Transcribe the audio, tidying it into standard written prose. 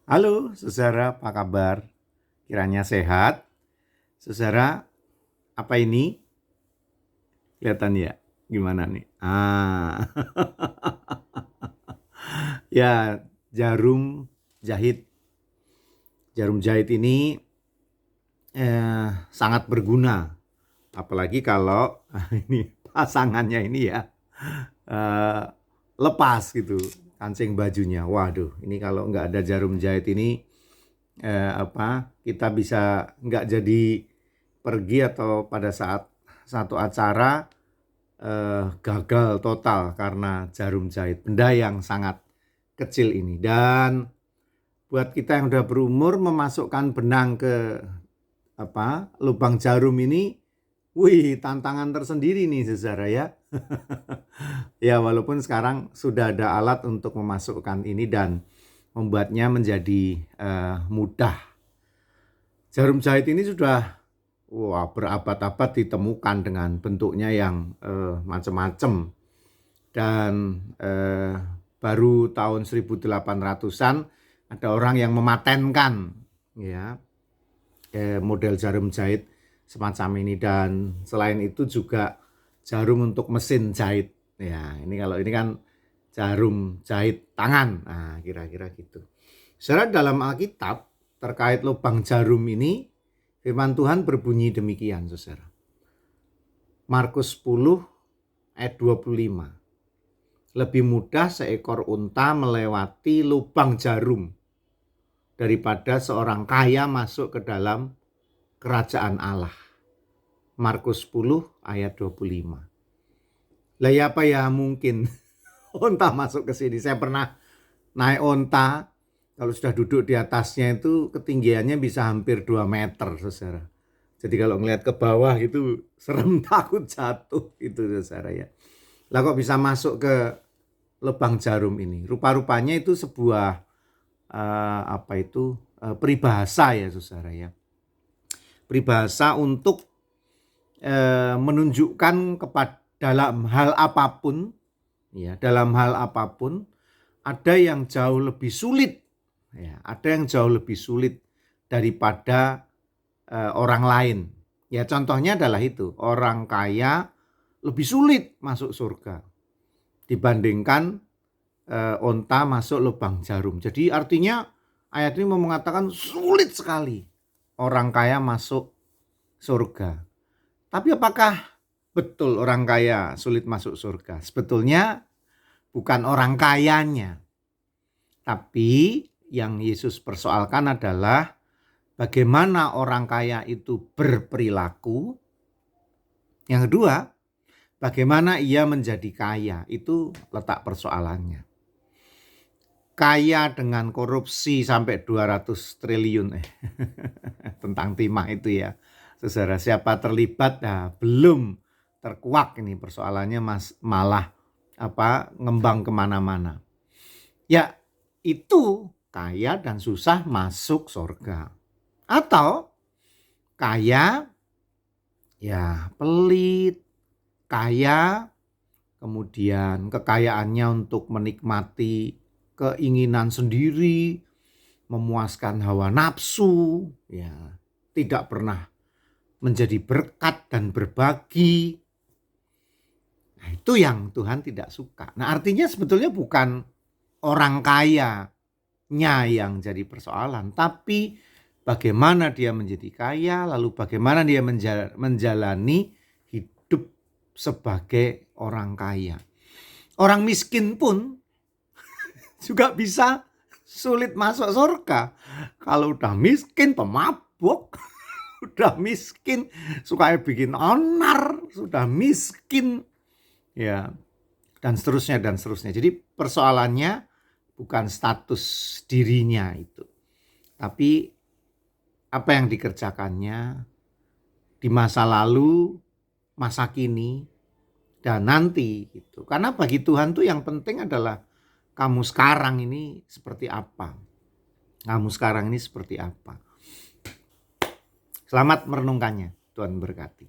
Halo, saudara, apa kabar? Kiranya sehat. Saudara, apa ini? Kelihatan ya? Gimana nih? Ya, jarum jahit. Jarum jahit ini sangat berguna. Apalagi kalau ini pasangannya ini ya eh, lepas gitu kancing bajunya. Waduh, ini kalau nggak ada jarum jahit ini kita bisa nggak jadi pergi atau pada saat satu acara gagal total karena jarum jahit, benda yang sangat kecil ini. Dan buat kita yang udah berumur memasukkan benang ke lubang jarum ini, wih, tantangan tersendiri nih saudara ya. Ya walaupun sekarang sudah ada alat untuk memasukkan ini dan membuatnya menjadi mudah. Jarum jahit ini sudah berabad-abad ditemukan dengan bentuknya yang macam-macam. Dan baru tahun 1800-an ada orang yang mematenkan ya model jarum jahit semacam ini. Dan selain itu juga jarum untuk mesin jahit. Ya, ini kalau ini kan jarum jahit tangan. Nah, kira-kira gitu. Saudara, dalam Alkitab terkait lubang jarum ini, firman Tuhan berbunyi demikian, saudara. Markus 10 ayat 25. Lebih mudah seekor unta melewati lubang jarum daripada seorang kaya masuk ke dalam kerajaan Allah. Markus 10 ayat 25. Lah ya apa ya mungkin unta masuk ke sini. Saya pernah naik unta, kalau sudah duduk di atasnya itu ketinggiannya bisa hampir 2 meter, saudara. Jadi kalau ngelihat ke bawah itu serem, takut jatuh itu, saudara ya. Lah kok bisa masuk ke lubang jarum ini? Rupa-rupanya itu sebuah peribahasa ya, saudara ya. Peribahasa untuk menunjukkan kepada dalam hal apapun, ya, dalam hal apapun ada yang jauh lebih sulit, ya, ada yang jauh lebih sulit daripada orang lain. Ya, contohnya adalah itu, orang kaya lebih sulit masuk surga dibandingkan onta masuk lubang jarum. Jadi artinya ayat ini mau mengatakan sulit sekali orang kaya masuk surga. Tapi apakah betul orang kaya sulit masuk surga? Sebetulnya bukan orang kayanya. Tapi yang Yesus persoalkan adalah bagaimana orang kaya itu berperilaku. Yang kedua, bagaimana ia menjadi kaya. Itu letak persoalannya. Kaya dengan korupsi sampai 200 triliun. Tentang timah itu ya. Saudara, siapa terlibat? Nah, belum terkuak ini persoalannya, malah ngembang kemana-mana. Ya, itu kaya dan susah masuk surga. Atau kaya ya pelit, kaya kemudian kekayaannya untuk menikmati keinginan sendiri, memuaskan hawa nafsu, ya, tidak pernah menjadi berkat dan berbagi. Nah, itu yang Tuhan tidak suka. Nah, artinya sebetulnya bukan orang kayanya yang jadi persoalan, tapi bagaimana dia menjadi kaya, lalu bagaimana dia menjalani hidup sebagai orang kaya. Orang miskin pun juga bisa sulit masuk surga. Kalau udah miskin pemabuk, udah miskin suka bikin onar, sudah miskin ya, dan seterusnya dan seterusnya. Jadi persoalannya bukan status dirinya itu, tapi apa yang dikerjakannya di masa lalu, masa kini, dan nanti gitu. Karena bagi Tuhan tuh yang penting adalah kamu sekarang ini seperti apa. Kamu sekarang ini seperti apa. Selamat merenungkannya. Tuhan berkati.